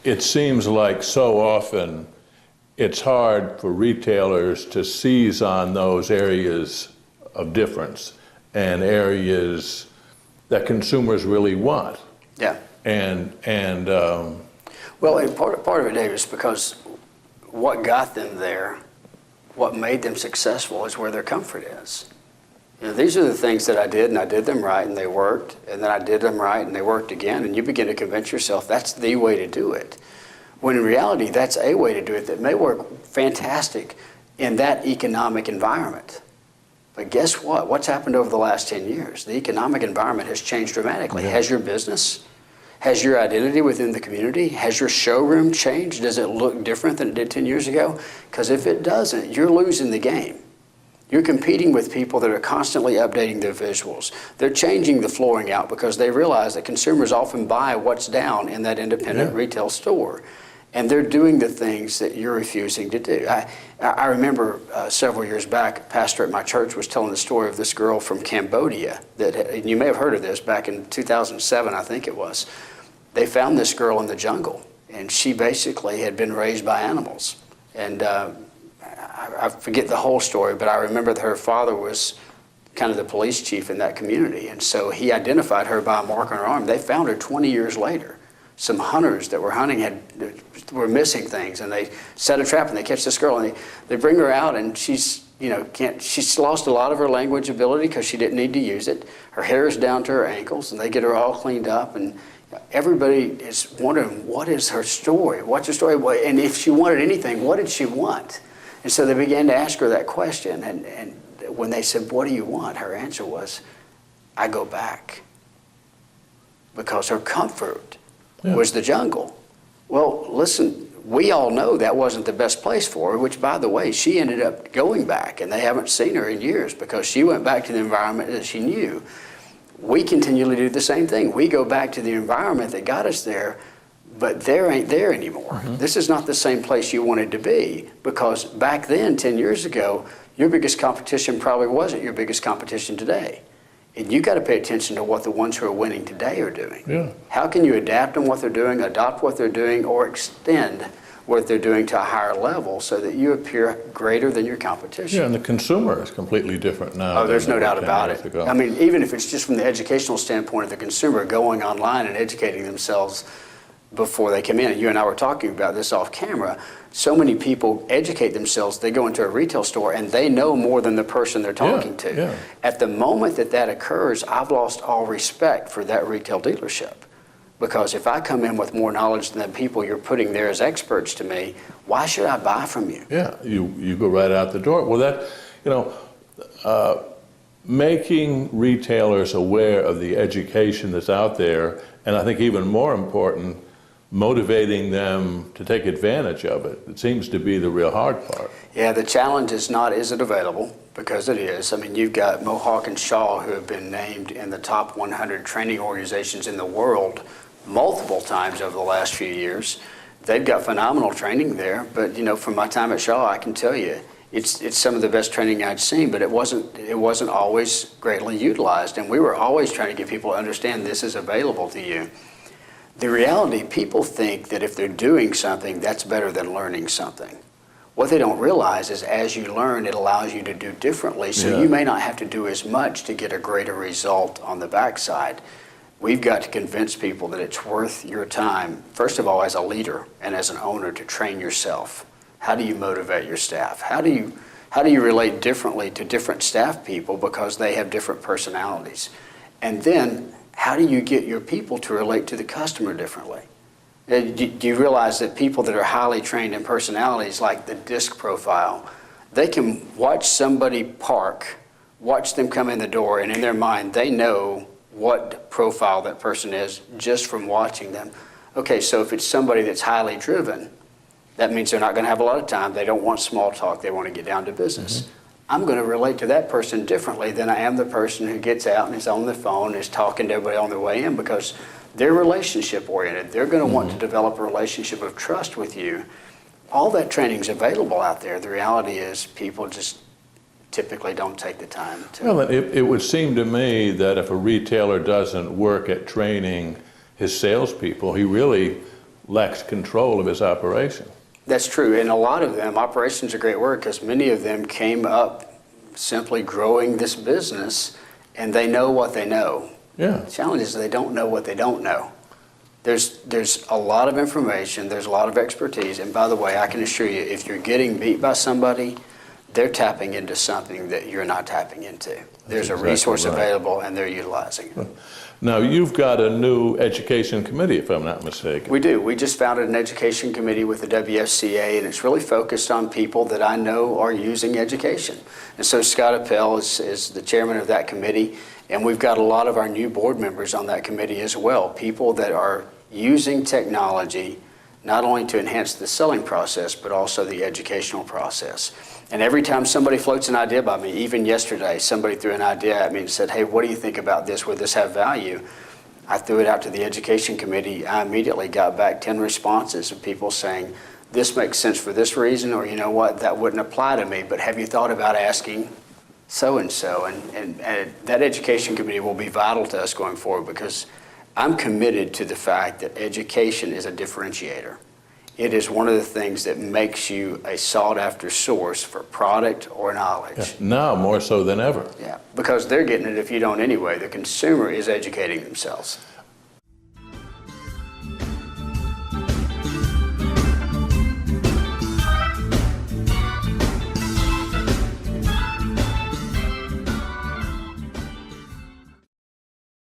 it seems like so often it's hard for retailers to seize on those areas of difference and areas that consumers really want. Yeah. Well, and part of it, Dave, is because what got them there, what made them successful, is where their comfort is. You know, these are the things that I did, and I did them right, and they worked, and then I did them right, and they worked again, and you begin to convince yourself that's the way to do it. When in reality, that's a way to do it that may work fantastic in that economic environment. But guess what? What's happened over the last 10 years? The economic environment has changed dramatically. Yeah. Has your business, has your identity within the community, has your showroom changed? Does it look different than it did 10 years ago? Because if it doesn't, you're losing the game. You're competing with people that are constantly updating their visuals. They're changing the flooring out because they realize that consumers often buy what's down in that independent retail store. And they're doing the things that you're refusing to do. I remember several years back, a pastor at my church was telling the story of this girl from Cambodia. And you may have heard of this back in 2007, I think it was. They found this girl in the jungle, and she basically had been raised by animals. And I forget the whole story, but I remember that her father was kind of the police chief in that community. And so he identified her by a mark on her arm. They found her 20 years later. Some hunters that were hunting were missing things, and they set a trap and they catch this girl, and they bring her out, and she's lost a lot of her language ability because she didn't need to use it. Her hair is down to her ankles, and they get her all cleaned up, and everybody is wondering, what is her story? What's her story? And if she wanted anything, what did she want? And so they began to ask her that question, and when they said, what do you want? Her answer was, I go back. Because her comfort was the jungle. Well, listen, we all know that wasn't the best place for her, which, by the way, she ended up going back, and they haven't seen her in years because she went back to the environment that she knew. We continually do the same thing. We go back to the environment that got us there, but there ain't there anymore. Mm-hmm. This is not the same place you wanted to be, because back then, 10 years ago, your biggest competition probably wasn't your biggest competition today. And you got to pay attention to what the ones who are winning today are doing. Yeah. How can you adapt on what they're doing, adopt what they're doing, or extend what they're doing to a higher level so that you appear greater than your competition? Yeah, and the consumer is completely different now. Oh, there's no doubt about it. Ago. I mean, even if it's just from the educational standpoint of the consumer going online and educating themselves before they come in. And you and I were talking about this off camera. So many people educate themselves. They go into a retail store and they know more than the person they're talking to. Yeah. At the moment that occurs, I've lost all respect for that retail dealership. Because if I come in with more knowledge than the people you're putting there as experts to me, why should I buy from you? Yeah, you go right out the door. Well, that, making retailers aware of the education that's out there, and I think even more important, motivating them to take advantage of it. It seems to be the real hard part. Yeah, the challenge is not, is it available? Because it is. I mean, you've got Mohawk and Shaw, who have been named in the top 100 training organizations in the world multiple times over the last few years. They've got phenomenal training there, but from my time at Shaw, I can tell you, it's some of the best training I'd seen, but it wasn't always greatly utilized, and we were always trying to get people to understand this is available to you. The reality, people think that if they're doing something, that's better than learning something. What they don't realize is as you learn, it allows you to do differently, so you may not have to do as much to get a greater result on the backside. We've got to convince people that it's worth your time, first of all, as a leader and as an owner, to train yourself. How do you motivate your staff? How do you relate differently to different staff people because they have different personalities? And then, how do you get your people to relate to the customer differently? Do you realize that people that are highly trained in personalities, like the disc profile, they can watch somebody park, watch them come in the door, and in their mind, they know what profile that person is just from watching them. Okay, so if it's somebody that's highly driven, that means they're not going to have a lot of time. They don't want small talk. They want to get down to business. Mm-hmm. I'm going to relate to that person differently than I am the person who gets out and is on the phone and is talking to everybody on their way in, because they're relationship oriented. They're going to want to develop a relationship of trust with you. All that training's available out there. The reality is people just typically don't take the time to. Well, it would seem to me that if a retailer doesn't work at training his salespeople, he really lacks control of his operation. That's true. And a lot of them, operations is a great word, because many of them came up simply growing this business, and they know what they know. Yeah. The challenge is they don't know what they don't know. There's a lot of information, there's a lot of expertise, and by the way, I can assure you, if you're getting beat by somebody, they're tapping into something that you're not tapping into. There's a resource available, and they're utilizing it. Now, you've got a new education committee, if I'm not mistaken. We do. We just founded an education committee with the WFCA, and it's really focused on people that I know are using education. And so Scott Appel is the chairman of that committee, and we've got a lot of our new board members on that committee as well, people that are using technology not only to enhance the selling process, but also the educational process. And every time somebody floats an idea by me, even yesterday, somebody threw an idea at me and said, hey, what do you think about this? Would this have value? I threw it out to the education committee. I immediately got back 10 responses of people saying, this makes sense for this reason, or you know what, that wouldn't apply to me, but have you thought about asking so-and-so? And that education committee will be vital to us going forward, because I'm committed to the fact that education is a differentiator. It is one of the things that makes you a sought-after source for product or knowledge. Yeah, now more so than ever. Yeah, because they're getting it if you don't anyway. The consumer is educating themselves.